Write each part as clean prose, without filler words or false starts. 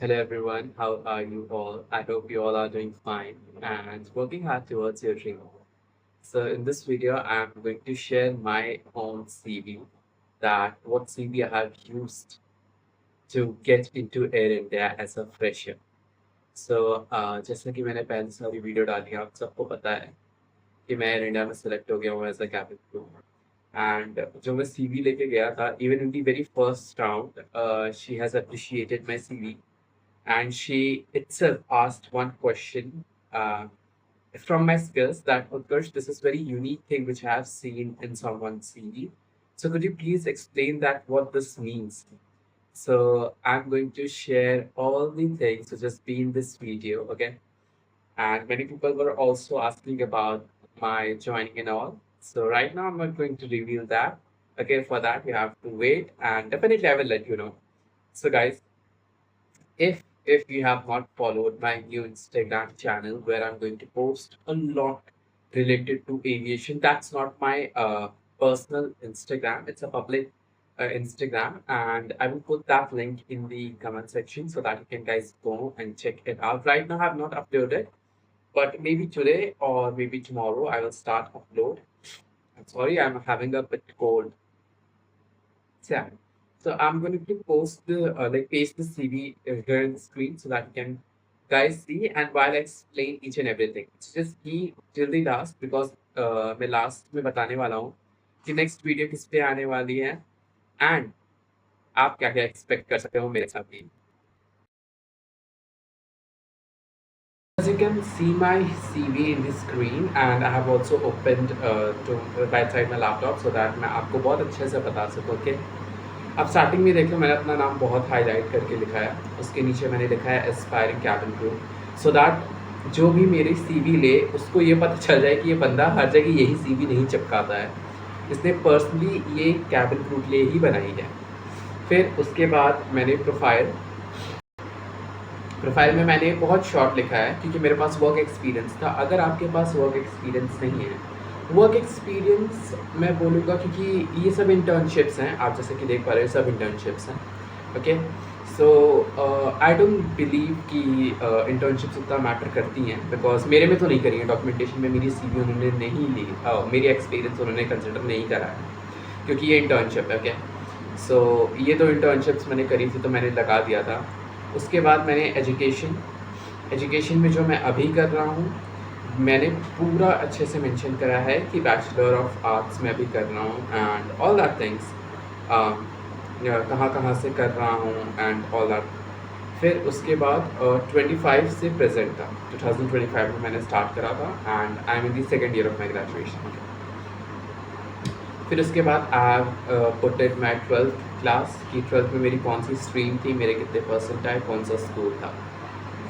Hello everyone, how are you all? I hope you all are doing fine and working hard towards your dream. So in this video, I'm going to share my own CV, that what CV I have used to get into Air India as a fresher. जैसा कि मैंने पहले से अभी video डाली है, आप सबको पता है कि मैं एयर इंडिया में सेलेक्ट हो गया हूँ as a cabin crew. And जो मैं सीवी लेके गया था, even in the very first round, she has appreciated my CV and she itself asked one question uh, from my skills that Utkarsh, this is very unique thing which I have seen in someone's CV. So could you please explain that what this means? So I'm going to share all the things which has been this video, okay? And many people were also asking about my joining and all. So right now I'm not going to reveal that. Okay, for that you have to wait and definitely I will let you know. So guys, if you have not followed my new Instagram channel where I'm going to post a lot related to aviation, that's not my personal Instagram. It's a public Instagram, and I will put that link in the comment section so that you can guys go and check it out. Right now, I have not uploaded, but maybe today or maybe tomorrow I will start upload. I'm sorry, I'm having a bit cold. Yeah. So I'm going to post the paste the CV here in the screen so that you can guys see, and while I explain each and everything. So just be till the last because मैं last में बताने वाला हूँ कि next video किस पे आने वाली है and आप क्या क्या expect कर सकते हो मेरे साथ भी. As you can see my CV in the screen, and I have also opened to right side my laptop so that मैं आपको बहुत अच्छे से बता सकूँ कि अब स्टार्टिंग में देख लो, मैंने अपना नाम बहुत हाईलाइट करके लिखा है। उसके नीचे मैंने लिखा है aspiring cabin crew, so that जो भी मेरी सीवी ले उसको ये पता चल जाए कि ये बंदा हर जगह यही सीवी नहीं चिपकाता है, इसने पर्सनली ये कैबिन क्रू के लिए ही बनाई है। फिर उसके बाद मैंने प्रोफाइल में मैंने बहुत शॉर्ट लिखा है क्योंकि मेरे पास वर्क एक्सपीरियंस था। अगर आपके पास वर्क एक्सपीरियंस नहीं है, वर्क एक्सपीरियंस मैं बोलूँगा क्योंकि ये सब इंटर्नशिप्स हैं, आप जैसे कि देख पा रहे हो सब इंटर्नशिप्स हैं। Okay, so I don't believe कि इंटर्नशिप्स उतना मैटर करती हैं, बिकॉज मेरे में तो नहीं करी है। डॉक्यूमेंटेशन में मेरी सीवी उन्होंने नहीं ली, मेरी एक्सपीरियंस उन्होंने कंसिडर नहीं करा है क्योंकि ये इंटर्नशिप है। ओके, सो ये तो इंटर्नशिप्स मैंने करी थी तो मैंने लगा दिया था। उसके बाद मैंने एजुकेशन में जो मैं अभी कर रहा हूँ, मैंने पूरा अच्छे से मेंशन करा है कि बैचलर ऑफ आर्ट्स में अभी कर रहा हूँ एंड ऑल दैट थिंग्स, कहाँ कहाँ से कर रहा हूँ एंड ऑल दैट। फिर उसके बाद 25 से प्रेजेंट था, 2025 में मैंने स्टार्ट करा था and I am in the second year of my graduation. फिर उसके बाद I put it my 12th class कि 12th में मेरी कौन सी स्ट्रीम थी, मेरे कितने परसेंट आए, कौन सा स्कूल था।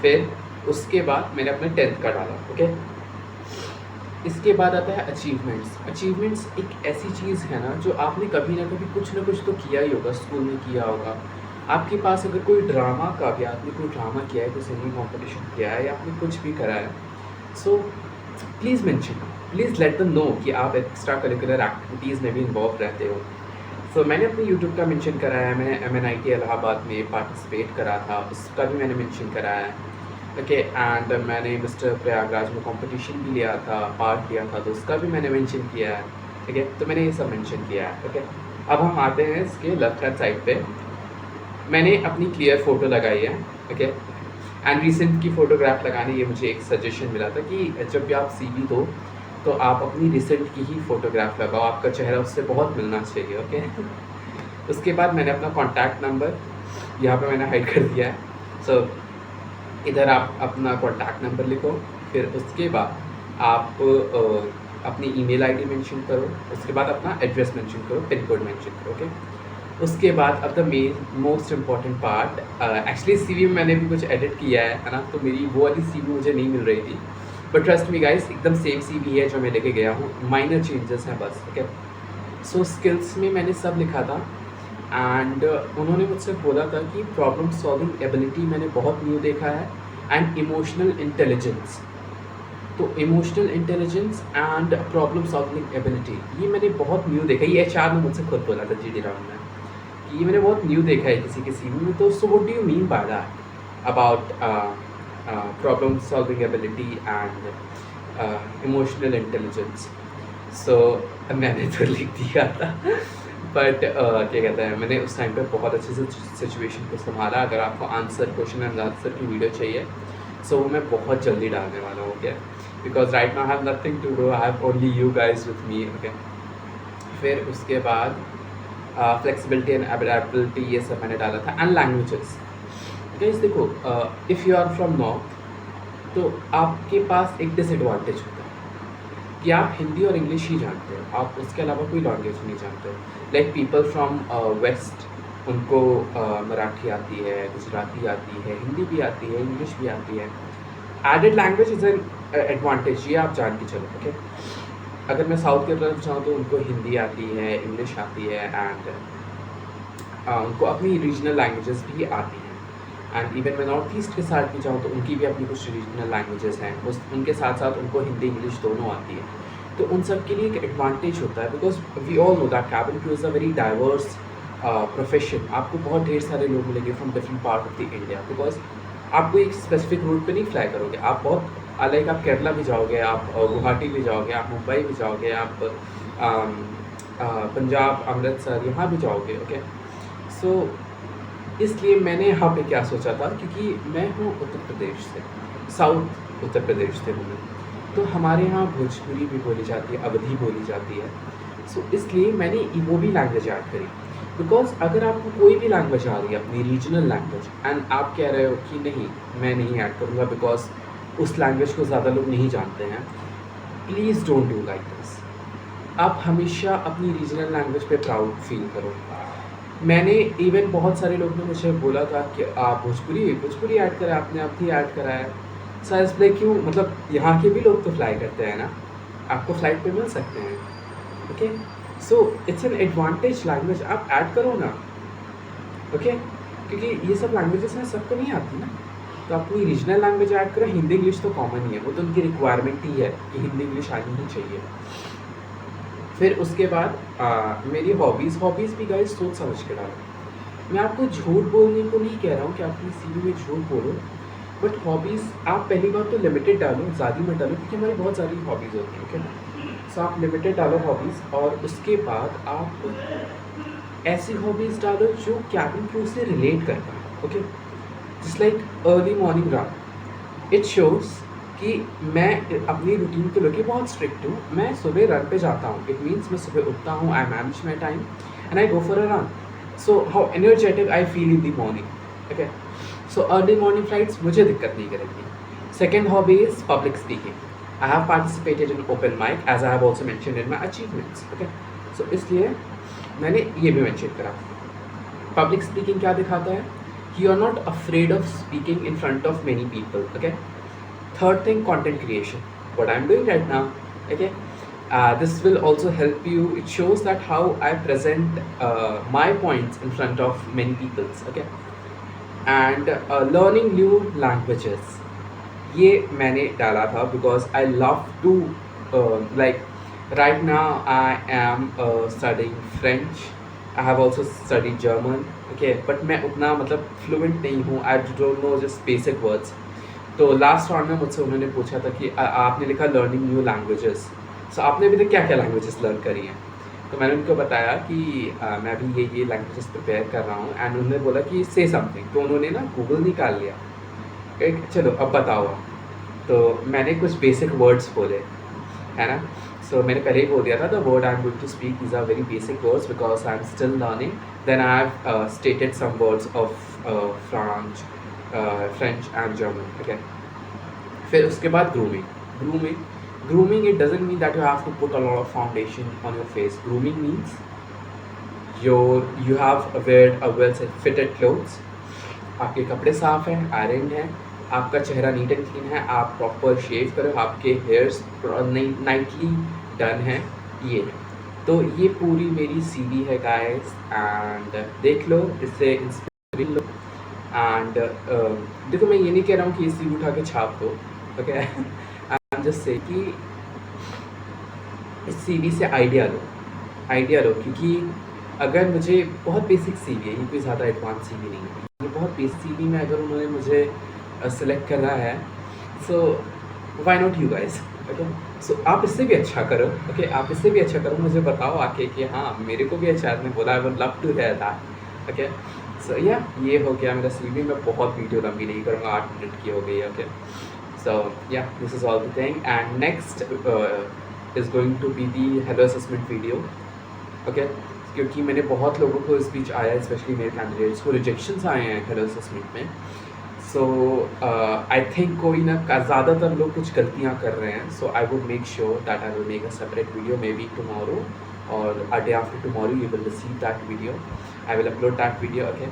फिर उसके बाद मैंने अपने 10th का डाला। ओके, इसके बाद आता है अचीवमेंट्स एक ऐसी चीज़ है ना जो आपने कभी ना कभी कुछ ना कुछ तो किया ही होगा, स्कूल में किया होगा। आपके पास अगर कोई ड्रामा का भी, आपने कोई ड्रामा किया है, कोई सिंगिंग कॉम्पिटिशन किया है या आपने कुछ भी करा है, so please mention, please let them know कि आप एक्स्ट्रा करिकुलर एक्टिविटीज़ में भी इन्वॉल्व रहते हो। सो मैंने अपने यूट्यूब का मेंशन करा है, मैंने MNIT इलाहाबाद में पार्टिसिपेट करा था, उसका भी मैंने मेंशन करा है। ओके, एंड मैंने मिस्टर प्रयागराज में कंपटीशन भी लिया था, पार्ट लिया था, तो उसका भी मैंने मेंशन किया है। ठीक है, तो मैंने ये सब मेंशन किया है। ओके, अब हम आते हैं इसके लेफ्ट हैंड साइड पे। मैंने अपनी क्लियर फ़ोटो लगाई है। ओके, एंड रिसेंट की फ़ोटोग्राफ लगाने ये मुझे एक सजेशन मिला था कि जब भी आप CV दो तो आप अपनी रिसेंट की ही फ़ोटोग्राफ लगाओ, आपका चेहरा उससे बहुत मिलना चाहिए। ओके, उसके बाद मैंने अपना कॉन्टैक्ट नंबर यहाँ पे मैंने हाइड कर दिया है। सो इधर आप अपना कॉन्टैक्ट नंबर लिखो, फिर उसके बाद आप अपनी ईमेल आईडी मेंशन करो, उसके बाद अपना एड्रेस मेंशन करो, पिन कोड मेंशन करो। ओके, उसके बाद अब the main most important part, actually CV में मैंने भी कुछ एडिट किया है ना, तो मेरी वो वाली CV मुझे नहीं मिल रही थी, बट ट्रस्ट मी गाइस एकदम सेम CV है जो मैं लेके गया हूँ, माइनर चेंजेस हैं बस। ओके, सो स्किल्स में मैंने सब लिखा था एंड उन्होंने मुझसे बोला था कि प्रॉब्लम सॉल्विंग एबिलिटी मैंने बहुत न्यू देखा है एंड इमोशनल इंटेलिजेंस। तो emotional intelligence and problem solving ability ये मैंने बहुत न्यू देखा। ये HR ने मुझसे खुद बोला था GD राउंड में कि ये मैंने बहुत न्यू देखा है किसी के CV में। तो so what do you mean by that? about problem solving ability and emotional intelligence. सो मैंने तो लिख दिया था बट क्या कहते हैं, मैंने उस टाइम पे बहुत अच्छे से सिचुएशन को संभाला। अगर आपको आंसर क्वेश्चन एंड आंसर की वीडियो चाहिए सो वो मैं बहुत जल्दी डालने वाला हूँ, okay, because right now I have nothing to do, I have only you guys with me, okay. फिर उसके बाद फ्लेक्सिबिलिटी एंड एडेप्टेबिलिटी ये सब मैंने डाला था, एंड लैंग्वेजेस। गाइस देखो, if you are from north तो आपके पास एक डिसएडवांटेज होता है कि आप हिंदी और इंग्लिश ही जानते हो, आप उसके अलावा कोई लैंग्वेज नहीं जानते हो। लाइक पीपल फ्रॉम वेस्ट, उनको मराठी आती है, गुजराती आती है, हिंदी भी आती है, इंग्लिश भी आती है। Added language is an advantage, ये आप जान के चलो, ओके। अगर मैं साउथ की तरफ जाऊँ तो उनको हिंदी आती है, इंग्लिश आती है, एंड उनको अपनी रीजनल लैंग्वेजेस भी आती हैं। एंड इवन मैं नॉर्थ ईस्ट के साइड भी जाऊँ तो उनकी भी अपनी कुछ रीजनल लैंग्वेजेस हैं, उनके साथ साथ उनको हिंदी इंग्लिश दोनों आती है। तो उन सब के लिए एक एडवांटेज होता है, because we all know that cabin crew is a very diverse profession. आपको बहुत ढेर सारे लोग मिलेंगे from different part of the India, बिकॉज आप कोई एक स्पेसिफिक रूट पे नहीं फ्लाई करोगे। आप बहुत लाइक आप केरला भी जाओगे, आप गुवाहाटी भी जाओगे, आप मुंबई भी जाओगे, आप पंजाब, अमृतसर यहाँ भी जाओगे, ओके। सो इसलिए मैंने यहाँ पे क्या सोचा था, क्योंकि मैं हूँ उत्तर प्रदेश से, साउथ उत्तर प्रदेश से हूँ मैं, तो हमारे यहाँ भोजपुरी भी बोली जाती है, अवधी बोली जाती है। सो इसलिए मैंने वो भी लैंग्वेज ऐड करी, बिकॉज अगर आपको कोई भी लैंग्वेज आ रही है अपनी रीजनल लैंग्वेज, एंड आप कह रहे हो कि नहीं मैं नहीं ऐड करूँगा बिकॉज उस लैंग्वेज को ज़्यादा लोग नहीं जानते हैं, please don't do like this. आप हमेशा अपनी रीजनल लैंग्वेज पे प्राउड फील करो। मैंने इवन बहुत सारे लोग ने मुझे बोला था कि आप भोजपुरी ऐड करा, आपने अब भी ऐड करा है। सर इसलिए क्यों, मतलब यहाँ के भी लोग तो फ्लाई करते हैं ना, आपको फ्लाइट पे मिल सकते हैं, okay. So it's an advantage language, आप ऐड करो ना, ओके, क्योंकि ये सब लैंग्वेजेस हैं सबको नहीं आती ना, तो अपनी रीजनल लैंग्वेज ऐड करो। हिंदी इंग्लिश तो कॉमन ही है, वो तो उनकी रिक्वायरमेंट ही है कि हिंदी इंग्लिश आनी ही चाहिए। फिर उसके बाद मेरी हॉबीज़ भी गाइस सोच समझ के डालो। मैं आपको झूठ बोलने को नहीं कह रहा हूँ कि अपनी सीवी में झूठ बोलो, बट हॉबीज़ आप पहली बार तो लिमिटेड डालो, ज़्यादा मत डालो, क्योंकि हमारी बहुत सारी हॉबीज़ होती हैं, ओके ना। सो आप लिमिटेड डालो हॉबीज़, और उसके बाद आप ऐसी हॉबीज़ डालो जो कैबिन क्रू से रिलेट कर पाए, okay. Just like early morning run, it shows कि मैं अपनी रूटीन को लेके बहुत स्ट्रिक्ट हूँ। मैं सुबह रन पे जाता हूँ, इट मीन्स मैं सुबह उठता हूँ, I manage my time and I go for a run. So how energetic I feel in the morning, okay. So early morning flights मुझे दिक्कत नहीं करेगी। Second hobby is public speaking. I have participated in open mic as I have also mentioned in my achievements, okay. So इसलिए मैंने ये भी mention करा। Public speaking क्या दिखाता है, you are not afraid of speaking in front of many people, okay. Third thing, content creation, what I'm doing right now, okay. This will also help you, it shows that how I present my points in front of many peoples, okay. And learning new languages, ये मैंने डाला था because I love to like right now I am studying French, I have also studied German, okay, but मैं उतना मतलब fluent नहीं हूँ, I don't know just basic words। तो लास्ट राउंड में मुझसे उन्होंने पूछा था कि आपने लिखा लर्निंग न्यू लैंग्वेजेस, सो आपने अभी तक क्या क्या लैंग्वेजेस लर्न करी हैं। तो मैंने उनको बताया कि मैं अभी ये लैंग्वेजेस प्रिपेयर कर रहा हूँ, एंड उन्होंने बोला कि से समथिंग, तो उन्होंने ना गूगल निकाल लिया, चलो अब बताओ। तो मैंने कुछ बेसिक वर्ड्स बोले, है ना। सो मैंने पहले ही बोल दिया था, the word I am going to speak these are very basic words because I am still learning. Then I have stated some words of French and German, okay. फिर उसके बाद grooming it doesn't mean that you have to put a lot of foundation on your face. Grooming means you have wear a well fitted clothes, आपके कपड़े साफ हैं, iron है, आपका चेहरा नीट एंड क्लीन है, आप प्रॉपर शेव करो, आपके हेयर्स नाइटली डन हैं, ये। तो ये पूरी मेरी सीवी है गाइस, एंड देख लो, इससे इंस्पिरेशन लो। एंड देखो, मैं ये नहीं कह रहा हूँ कि ये सीवी उठा के छाप दो, okay. I am just say कि इस सीवी से आइडिया लो, क्योंकि अगर मुझे बहुत बेसिक सीवी है, ये कोई ज़्यादा एडवांस सीवी नहीं है, ये तो बहुत बेसिकली में अगर उन्होंने मुझे सेलेक्ट करना है, so why not you guys, okay. So आप इससे भी अच्छा करो, ओके, आप इससे भी अच्छा करो, मुझे बताओ आके कि हाँ मेरे को भी एचआर ने बोला, I would love to hear that, okay. So या ये हो गया मेरा सीवी। मैं बहुत वीडियो लंबी नहीं करूँगा, 8 मिनट की हो गई है, ओके। सो या this is all the thing and next is going to be the hello assessment video, okay. क्योंकि मैंने बहुत लोगों को स्पीच आया, स्पेशली मेरे कैंडिडेट्स को रिजेक्शंस आए हैं हेलो असेसमेंट में। सो आई थिंक कोई ना ज़्यादातर लोग कुछ गलतियाँ कर रहे हैं। So I would make sure that I will make a separate video maybe tomorrow और a day after tomorrow you will receive that video, I will upload that video, okay.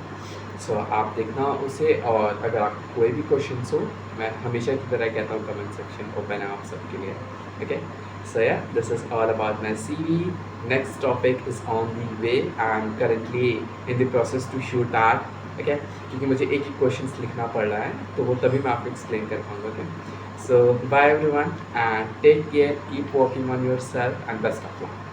So आप देखना उसे, और अगर आपको कोई भी question हो, मैं हमेशा की तरह कहता हूँ कमेंट सेक्शन ओपन है आप सबके लिए, okay. So yeah, this is all about my CV. Next topic is on the way. I'm currently in the process to shoot that. Okay? क्योंकि मुझे एक ही क्वेश्चंस लिखना पड़ रहा है, तो वो तभी मैं आपको एक्सप्लेन कर पाऊँगा, okay. So bye everyone and take care, keep working on yourself and best of luck.